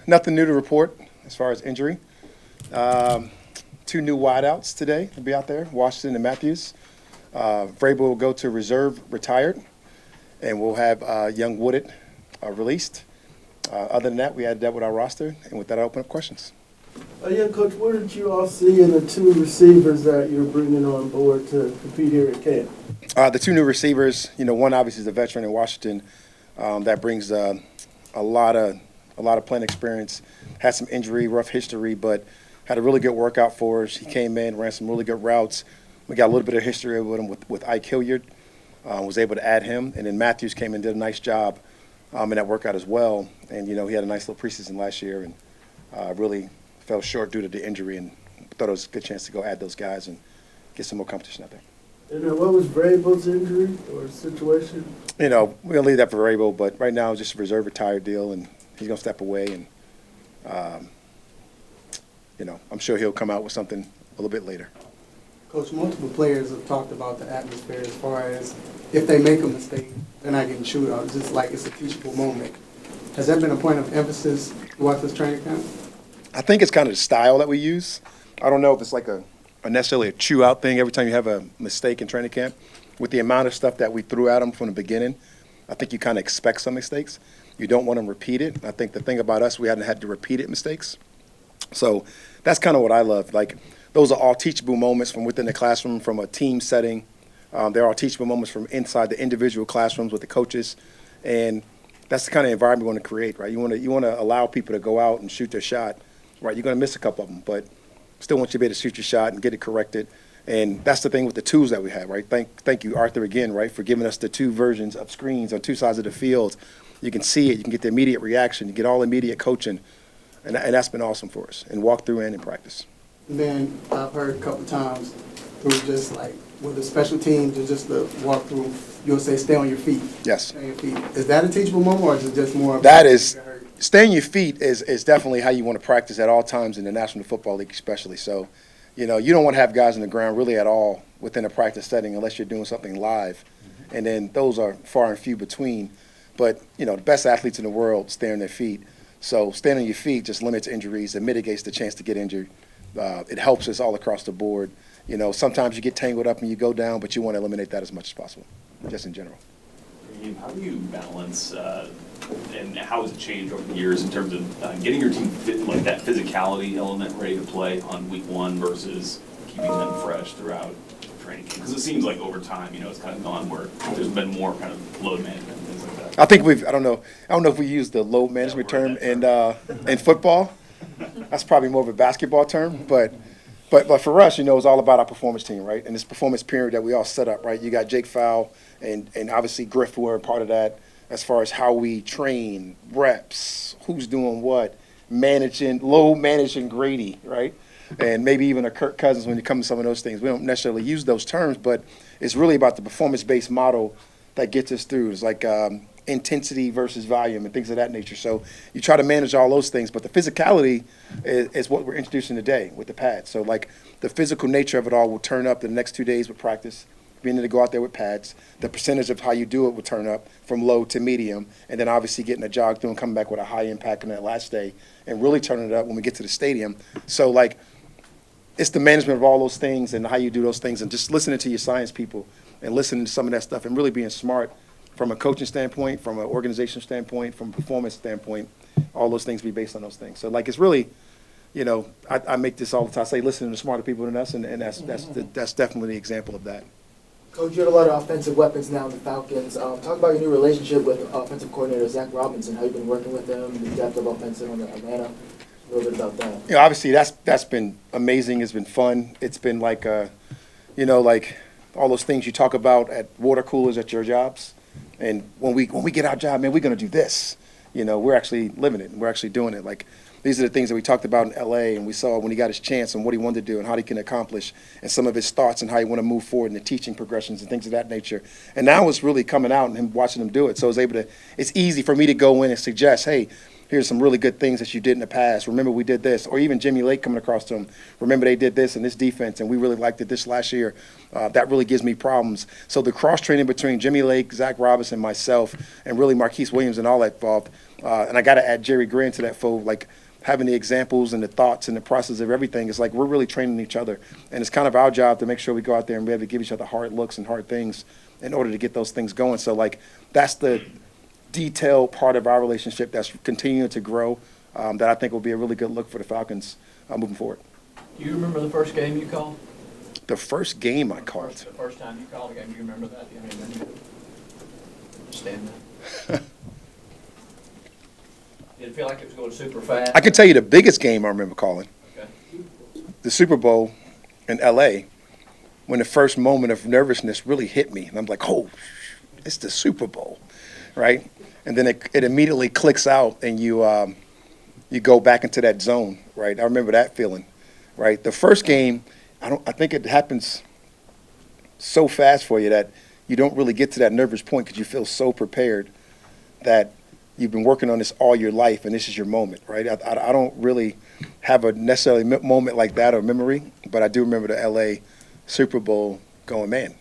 Nothing new to report as far as injury. Two new wideouts today will be out there, Washington and Matthews. Vrabel will go to reserve, retired, and we'll have young Woodard released. Other than that, we added that with our roster, and with that, I open up questions. Yeah, Coach, what did you all see in the two receivers that you're bringing on board to compete here at camp? The two new receivers, one obviously is a veteran in Washington that brings a lot of playing experience. Had some injury, rough history, but had a really good workout for us. He came in, ran some really good routes. We got a little bit of history with him with Ike Hilliard. Was able to add him, and then Matthews came in and did a nice job in that workout as well. And he had a nice little preseason last year, and really fell short due to the injury, and thought it was a good chance to go add those guys and get some more competition out there. And what was Vrabel's injury or situation? We're going to leave that for Vrabel, but right now it's just a reserve retired deal, and he's going to step away, and, I'm sure he'll come out with something a little bit later. Coach, multiple players have talked about the atmosphere as far as if they make a mistake, they're not getting chewed out, just like it's a teachable moment. Has that been a point of emphasis throughout this training camp? I think it's kind of the style that we use. I don't know if it's like a necessarily a chew-out thing every time you have a mistake in training camp. With the amount of stuff that we threw at them from the beginning, I think you kind of expect some mistakes. You don't want them repeated. I think the thing about us, we hadn't had to repeat it mistakes. So that's kind of what I love. Like, those are all teachable moments from within the classroom, from a team setting. They're all teachable moments from inside the individual classrooms with the coaches. And that's the kind of environment we want to create, right? You want to allow people to go out and shoot their shot, right? You're going to miss a couple of them, but still want you to be able to shoot your shot and get it corrected. And that's the thing with the tools that we have, right? Thank you, Arthur, again, right, for giving us the two versions of screens on two sides of the field. You can see it. You can get the immediate reaction. You get all immediate coaching. And that's been awesome for us, and walk through and in practice. And then I've heard a couple times through just like with the special teams, just the walk through, you'll say stay on your feet. Yes. Stay on your feet. Is that a teachable moment, or is it just more? That is, staying on your feet is definitely how you want to practice at all times in the National Football League especially. So, you don't want to have guys on the ground really at all within a practice setting unless you're doing something live. Mm-hmm. And then those are far and few between. But, the best athletes in the world stay on their feet. So staying on your feet just limits injuries and mitigates the chance to get injured. It helps us all across the board. Sometimes you get tangled up and you go down, but you want to eliminate that as much as possible, just in general. Raheem, how do you balance, and how has it changed over the years in terms of getting your team fit, like that physicality element ready to play on week one versus keeping them fresh throughout training camp? Because it seems like over time, it's kind of gone where there's been more kind of load management and things like that. I think I don't know if we use the load management term in football. That's probably more of a basketball term, but for us, it's all about our performance team, right? And this performance period that we all set up, right? You got Jake Fowl and obviously Griff, who are part of that as far as how we train, reps, who's doing what, load managing Grady, right? And maybe even a Kirk Cousins when you come to some of those things. We don't necessarily use those terms, but it's really about the performance-based model that gets us through. It's like intensity versus volume and things of that nature. So you try to manage all those things, but the physicality is what we're introducing today with the pads. So like the physical nature of it all will turn up the next 2 days with practice, being able to go out there with pads. The percentage of how you do it will turn up from low to medium, and then obviously getting a jog through and coming back with a high impact on that last day and really turning it up when we get to the stadium. So like it's the management of all those things and how you do those things and just listening to your science people and listening to some of that stuff and really being smart from a coaching standpoint, from an organization standpoint, from a performance standpoint, all those things be based on those things. So, like, it's really, I make this all the time. I say listening to smarter people than us, and that's definitely the example of that. Coach, you have a lot of offensive weapons now in the Falcons. Talk about your new relationship with offensive coordinator Zach Robinson, how you've been working with him, the depth of offensive on Atlanta. A little bit about that. Obviously, that's been amazing. It's been fun. It's been like, like all those things you talk about at water coolers at your jobs. And when we get our job, man, we're going to do this. We're actually living it, and we're actually doing it. Like, these are the things that we talked about in L.A., and we saw when he got his chance and what he wanted to do and how he can accomplish and some of his thoughts and how he want to move forward in the teaching progressions and things of that nature. And now it's really coming out and him watching him do it. So it's easy for me to go in and suggest, hey, here's some really good things that you did in the past. Remember we did this. Or even Jimmy Lake coming across to him. Remember they did this in this defense, and we really liked it this last year. That really gives me problems. So the cross-training between Jimmy Lake, Zach Robinson, myself, and really Marquise Williams and all that involved. And I got to add Jerry Grant to that fold, like having the examples and the thoughts and the process of everything. It's like we're really training each other. And it's kind of our job to make sure we go out there and be able to give each other hard looks and hard things in order to get those things going. So, like, that's the detailed part of our relationship that's continuing to grow that I think will be a really good look for the Falcons moving forward. Do you remember the first game you called? The first game I called. The first time you called a game, do you remember that? Do you have any memory of it? Understand that? Did it feel like it was going super fast? I can tell you the biggest game I remember calling, Okay. the Super Bowl in L.A., when the first moment of nervousness really hit me. And I'm like, oh, it's the Super Bowl, right? And then it immediately clicks out, and you go back into that zone, right? I remember that feeling, right? The first game, I think it happens so fast for you that you don't really get to that nervous point because you feel so prepared that you've been working on this all your life, and this is your moment, right? I don't really have a necessarily moment like that or memory, but I do remember the L.A. Super Bowl going, man,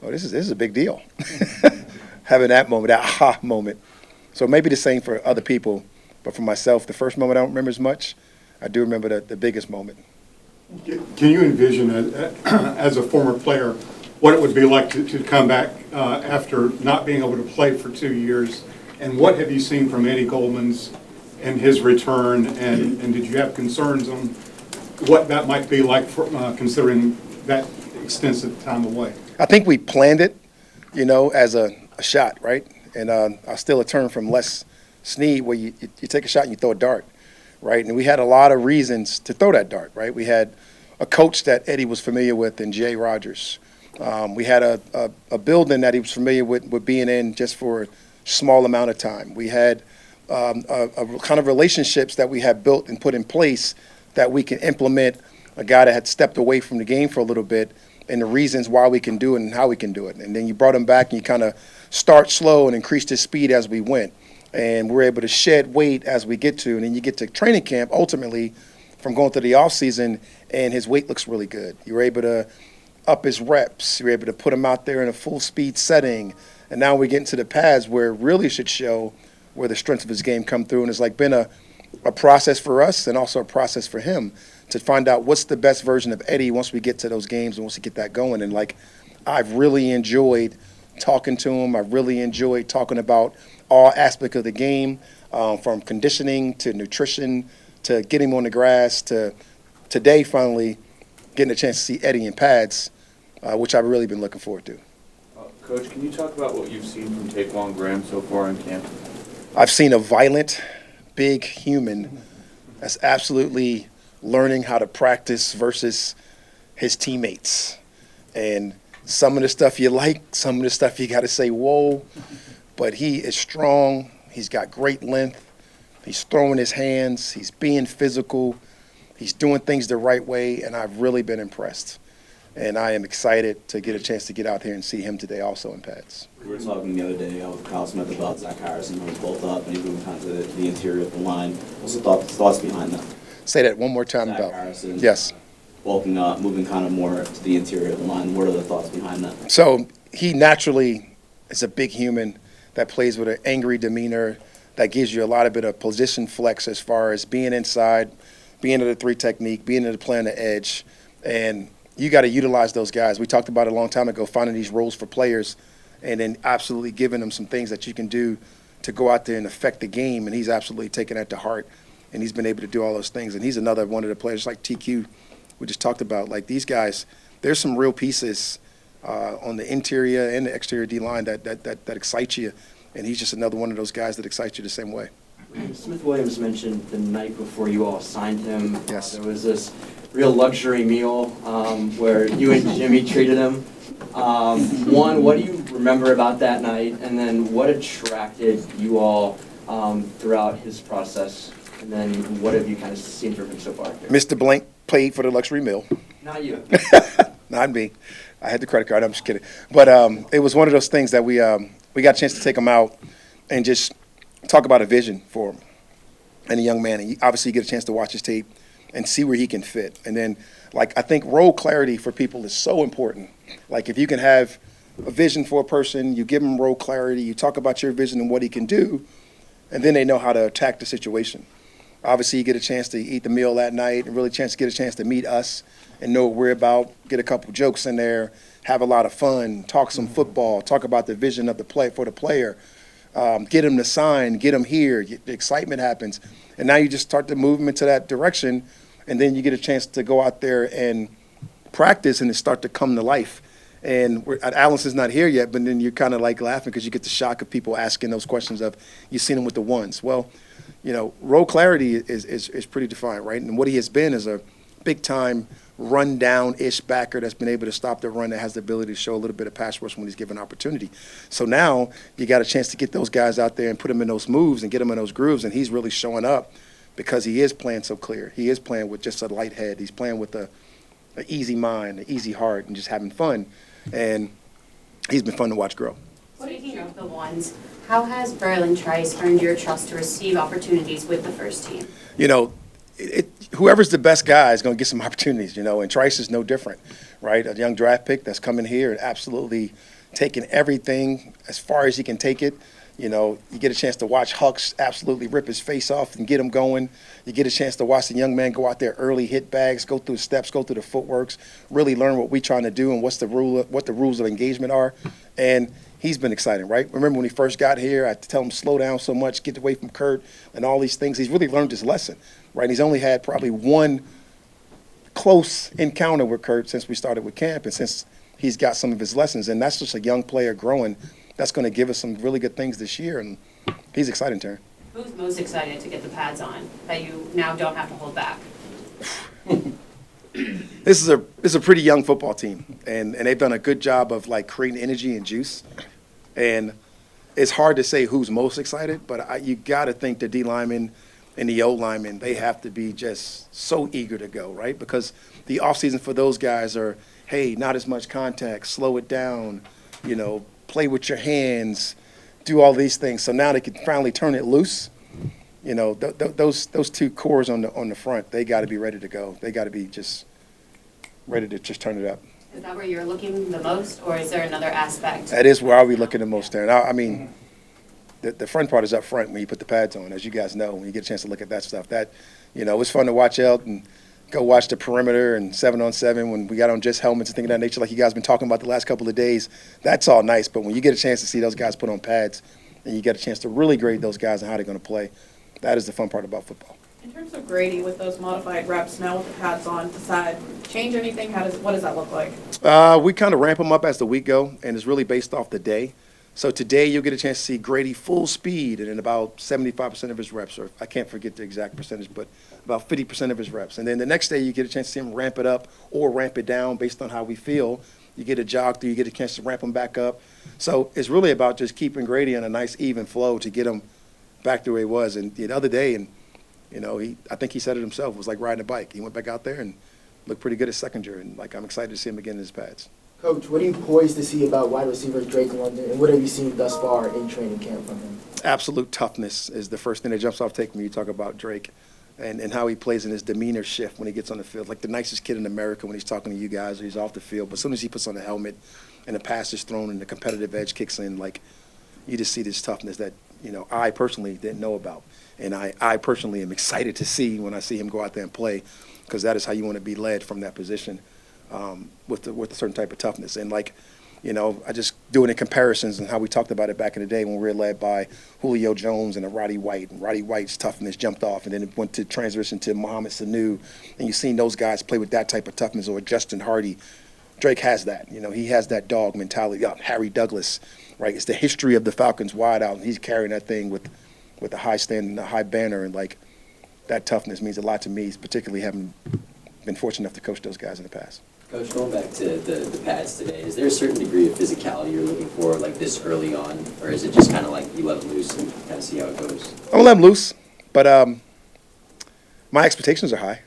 oh, this is a big deal. Having that moment, that aha moment. So maybe the same for other people, but for myself, the first moment I don't remember as much. I do remember the biggest moment. Can you envision, as a former player, what it would be like to come back after not being able to play for 2 years? And what have you seen from Eddie Goldman's and his return? And did you have concerns on what that might be like for, considering that extensive time away? I think we planned it, as a shot, right? And I steal a term from Les Snead where you take a shot and you throw a dart, right? And we had a lot of reasons to throw that dart, right? We had a coach that Eddie was familiar with in Jay Rogers. We had a building that he was familiar with being in just for a small amount of time. We had a kind of relationships that we had built and put in place that we can implement a guy that had stepped away from the game for a little bit and the reasons why we can do it and how we can do it. And then you brought him back and you kind of start slow and increased his speed as we went. And we're able to shed weight as we get to. And then you get to training camp, ultimately, from going through the offseason, and his weight looks really good. You're able to up his reps. You're able to put him out there in a full-speed setting. And now we get into the pads where it really should show where the strengths of his game come through. And it's like been a process for us and also a process for him to find out what's the best version of Eddie once we get to those games and once we get that going. And, like, I've really enjoyed talking to him. I've really enjoyed talking about all aspects of the game, from conditioning to nutrition to getting him on the grass to today finally getting a chance to see Eddie in pads, which I've really been looking forward to. Coach, can you talk about what you've seen from Taquan Graham so far in camp? I've seen a violent, big human that's absolutely learning how to practice versus his teammates. And some of the stuff you like, some of the stuff you got to say, whoa. But he is strong. He's got great length. He's throwing his hands. He's being physical. He's doing things the right way, and I've really been impressed. And I am excited to get a chance to get out here and see him today also in pads. We were talking the other day with Kyle Smith about Zach Harrison, who was both up, and he's moving kind of to the interior of the line. What's the thoughts behind that? Say that one more time Zach about Harrison, yes. Bulking up, moving kind of more to the interior of the line. What are the thoughts behind that? So he naturally is a big human that plays with an angry demeanor that gives you a lot of bit of position flex as far as being inside, being in the three technique, being in the play on the edge. And you got to utilize those guys. We talked about it a long time ago, finding these roles for players and then absolutely giving them some things that you can do to go out there and affect the game. And he's absolutely taken that to heart, and he's been able to do all those things. And he's another one of the players like TQ we just talked about. Like these guys, there's some real pieces on the interior and the exterior D-line that excite you. And he's just another one of those guys that excites you the same way. Smith Williams mentioned the night before you all signed him. Yes. There was this real luxury meal where you and Jimmy treated him. One, what do you remember about that night? And then what attracted you all throughout his process? And then what have you kind of seen from him so far? Mr. Blank paid for the luxury meal. Not you. Not me. I had the credit card. I'm just kidding. But it was one of those things that we got a chance to take him out and just talk about a vision for him, and a young man. And obviously, you get a chance to watch his tape and see where he can fit. And then, like, I think role clarity for people is so important. Like, if you can have a vision for a person, you give him role clarity, you talk about your vision and what he can do, and then they know how to attack the situation. Obviously, you get a chance to eat the meal that night and really get a chance to meet us and know what we're about, get a couple jokes in there, have a lot of fun, talk some football, talk about the vision of the play for the player, get him to sign, get him here, the excitement happens. And now you just start to move him into that direction, and then you get a chance to go out there and practice and it start to come to life. And Allison's not here yet, but then you're kind of like laughing because you get the shock of people asking those questions of, you've seen him with the ones. Well, role clarity is pretty defined, right? And what he has been is a big-time run-down-ish backer that's been able to stop the run, that has the ability to show a little bit of pass rush when he's given opportunity. So now you got a chance to get those guys out there and put them in those moves and get them in those grooves, and he's really showing up because he is playing so clear. He is playing with just a light head. He's playing with an easy mind, an easy heart, and just having fun. And he's been fun to watch grow. Speaking of the ones, how has Berlin Trice earned your trust to receive opportunities with the first team? Whoever's the best guy is going to get some opportunities, and Trice is no different, right? A young draft pick that's coming here and absolutely taking everything as far as he can take it. You get a chance to watch Hux absolutely rip his face off and get him going. You get a chance to watch the young man go out there early, hit bags, go through steps, go through the footworks, really learn what we're trying to do and what the rules of engagement are. And he's been exciting, right? Remember when he first got here, I had to tell him slow down so much, get away from Kurt and all these things. He's really learned his lesson, right? He's only had probably one close encounter with Kurt since we started with camp and since he's got some of his lessons. And that's just a young player growing. That's going to give us some really good things this year, and he's exciting, Terry. Who's most excited to get the pads on that you now don't have to hold back? This is a pretty young football team, and they've done a good job of creating energy and juice. And it's hard to say who's most excited, but you got to think the D linemen and the O linemen, they have to be just so eager to go, right? Because the offseason for those guys are, hey, not as much contact, slow it down, play with your hands, do all these things. So now they can finally turn it loose. Those two cores on the front, they got to be ready to go. They got to be just ready to just turn it up. Is that where you're looking the most, or is there another aspect? That is where I'll be looking the most there. I mean, the front part is up front when you put the pads on, as you guys know, when you get a chance to look at that stuff. That, it's fun to watch Elton go watch the perimeter and 7-on-7 when we got on just helmets and things of that nature, like you guys have been talking about the last couple of days. That's all nice, but when you get a chance to see those guys put on pads and you get a chance to really grade those guys and how they're going to play, that is the fun part about football. In terms of grading with those modified reps now with the pads on, decide change anything? What does that look like? We kind of ramp them up as the week go, and it's really based off the day. So today you'll get a chance to see Grady full speed and in about 75% of his reps, or I can't forget the exact percentage, but about 50% of his reps. And then the next day you get a chance to see him ramp it up or ramp it down based on how we feel. You get a jog through, you get a chance to ramp him back up. So it's really about just keeping Grady on a nice even flow to get him back to where he was. And the other day, and I think he said it himself, it was like riding a bike. He went back out there and looked pretty good at second year, and I'm excited to see him again in his pads. Coach, what are you poised to see about wide receiver Drake London, and what have you seen thus far in training camp from him? Absolute toughness is the first thing that jumps off tape when you talk about Drake and how he plays in his demeanor shift when he gets on the field. Like the nicest kid in America when he's talking to you guys or he's off the field. But as soon as he puts on the helmet and the pass is thrown and the competitive edge kicks in, you just see this toughness that, I personally didn't know about. And I personally am excited to see when I see him go out there and play, because that is how you want to be led from that position. With a certain type of toughness. And I just doing the comparisons and how we talked about it back in the day when we were led by Julio Jones and a Roddy White. And Roddy White's toughness jumped off, and then it went to transition to Mohamed Sanu. And you've seen those guys play with that type of toughness, or Justin Hardy. Drake has that. He has that dog mentality. Harry Douglas, right? It's the history of the Falcons wide out, and he's carrying that thing with a high stand and a high banner. And that toughness means a lot to me, particularly having been fortunate enough to coach those guys in the past. Coach, going back to the pads today, is there a certain degree of physicality you're looking for this early on, or is it just kind of you let them loose and kind of see how it goes? I'm going to let them loose, but my expectations are high,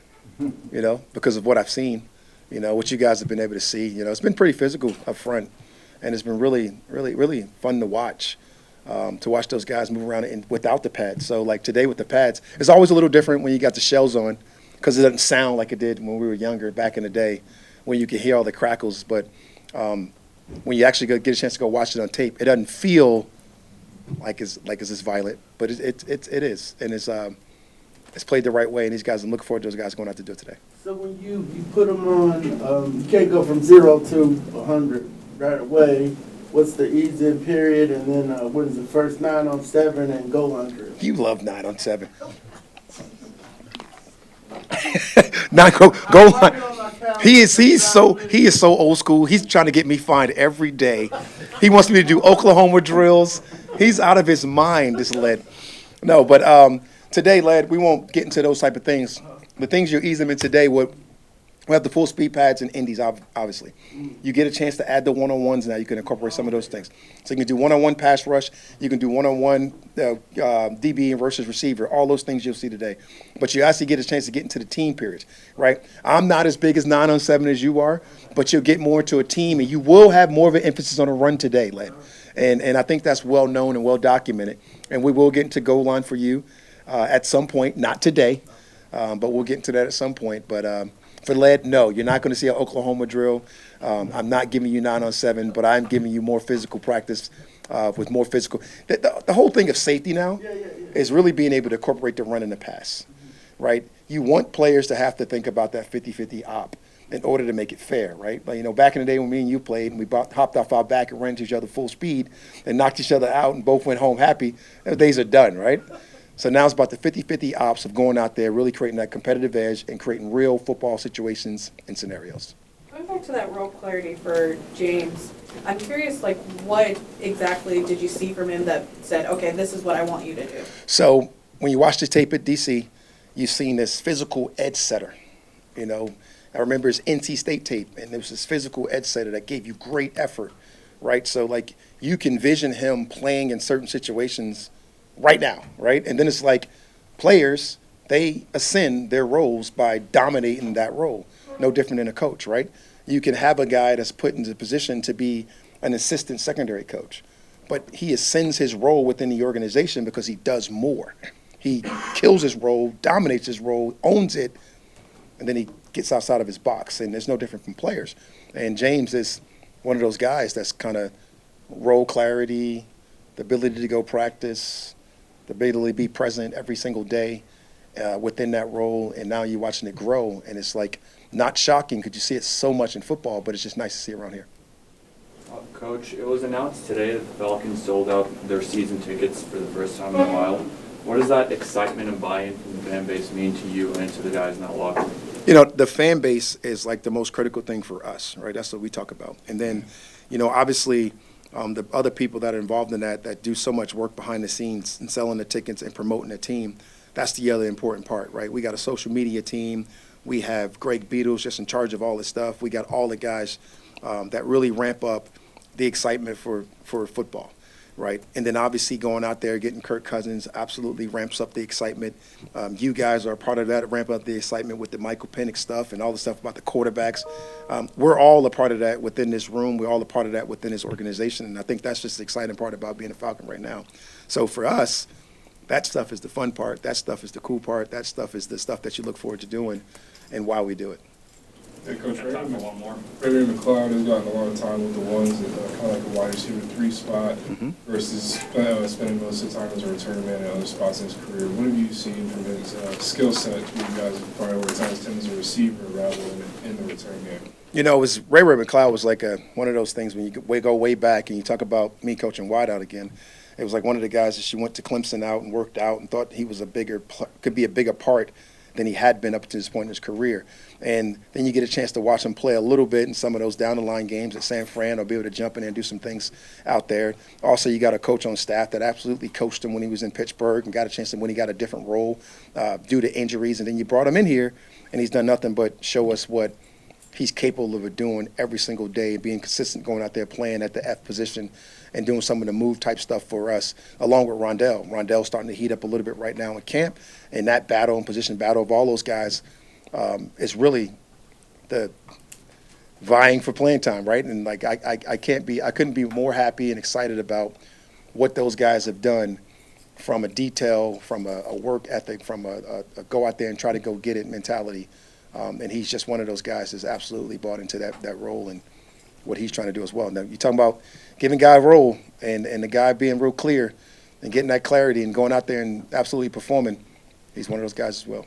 because of what I've seen, what you guys have been able to see. It's been pretty physical up front, and it's been really, really, really fun to watch. to watch those guys move around without the pads. So like today with the pads, it's always a little different when you got the shells on because it doesn't sound like it did when we were younger back in the day when you could hear all the crackles. But when you actually get a chance to go watch it on tape, it doesn't feel like it's as violent, but it is, and it's played the right way. And these guys, I'm looking forward to those guys going out to do it today. So when you put them on, you can't go from 0 to 100 right away. What's the ease-in period, and then what is the first 9 on 7 and goal line drill? You love 9 on 7. 9 goal line. He is so old school. He's trying to get me fined every day. He wants me to do Oklahoma drills. He's out of his mind, this lad. No, but today, lad, we won't get into those type of things. The things you're easing in today, we have the full speed pads and indies, obviously. You get a chance to add the one-on-ones now. You can incorporate some of those things. So you can do one-on-one pass rush. You can do one-on-one DB versus receiver. All those things you'll see today. But you actually get a chance to get into the team periods, right? I'm not as big as 9 on 7 as you are, but you'll get more into a team, and you will have more of an emphasis on a run today, lad. And I think that's well known and well documented. And we will get into goal line for you at some point, not today, but we'll get into that at some point. But for lead, no, you're not going to see an Oklahoma drill. I'm not giving you 9 on 7, but I'm giving you more physical practice with more physical. The whole thing of safety now is really being able to incorporate the run and the pass, right? You want players to have to think about that 50-50 op in order to make it fair, right? Like, back in the day when me and you played and we hopped off our back and ran to each other full speed and knocked each other out and both went home happy, those days are done, right? So now it's about the 50-50 ops of going out there, really creating that competitive edge and creating real football situations and scenarios. Going back to that role clarity for James, I'm curious, what exactly did you see from him that said, okay, this is what I want you to do? So when you watch the tape at DC, you've seen this physical edge setter. I remember his NC State tape, and there was this physical edge setter that gave you great effort, right? So, you can vision him playing in certain situations right now, right? And then it's like players, they ascend their roles by dominating that role. No different than a coach, right? You can have a guy that's put into a position to be an assistant secondary coach, but he ascends his role within the organization because he does more. He kills his role, dominates his role, owns it, and then he gets outside of his box, and there's no different from players. And James is one of those guys that's kind of role clarity, the ability to go practice, the ability to be present every single day within that role, and now you're watching it grow, and it's not shocking because you see it so much in football, but it's just nice to see around here. Coach, it was announced today that the Falcons sold out their season tickets for the first time in a while. What does that excitement and buy-in from the fan base mean to you and to the guys in that locker room? The fan base is the most critical thing for us, right? That's what we talk about. And then, obviously, the other people that are involved in that do so much work behind the scenes and selling the tickets and promoting the team, that's the other important part, right? We got a social media team. We have Greg Beatles just in charge of all this stuff. We got all the guys that really ramp up the excitement for football, right? And then obviously going out there, getting Kirk Cousins absolutely ramps up the excitement. You guys are a part of that, ramp up the excitement with the Michael Penix stuff and all the stuff about the quarterbacks. We're all a part of that within this room. We're all a part of that within this organization. And I think that's just the exciting part about being a Falcon right now. So for us, that stuff is the fun part. That stuff is the cool part. That stuff is the stuff that you look forward to doing and why we do it. Hey, Coach, Raheem McLeod has gotten a lot of time with the ones, kind of like a wide receiver 3 spot versus spending most of the time as a return man in other spots in his career. What have you seen from his skill set where you guys have prioritized him as a receiver rather than in the return game? It was Ray McLeod was one of those things when you go way back and you talk about me coaching wideout again. It was one of the guys that she went to Clemson out and worked out and thought he was could be a bigger part than he had been up to this point in his career. And then you get a chance to watch him play a little bit in some of those down-the-line games at San Fran or be able to jump in and do some things out there. Also, you got a coach on staff that absolutely coached him when he was in Pittsburgh and got a chance to when he got a different role due to injuries. And then you brought him in here, and he's done nothing but show us what he's capable of doing every single day, being consistent, going out there playing at the F position and doing some of the move type stuff for us, along with Rondell. Rondell's starting to heat up a little bit right now in camp, and that battle and position battle of all those guys is really the vying for playing time, right? And I couldn't be more happy and excited about what those guys have done from a detail, from a work ethic, from a go out there and try to go get it mentality. And he's just one of those guys that's absolutely bought into that role and what he's trying to do as well. Now, you're talking about giving guy a role and the guy being real clear and getting that clarity and going out there and absolutely performing. He's one of those guys as well.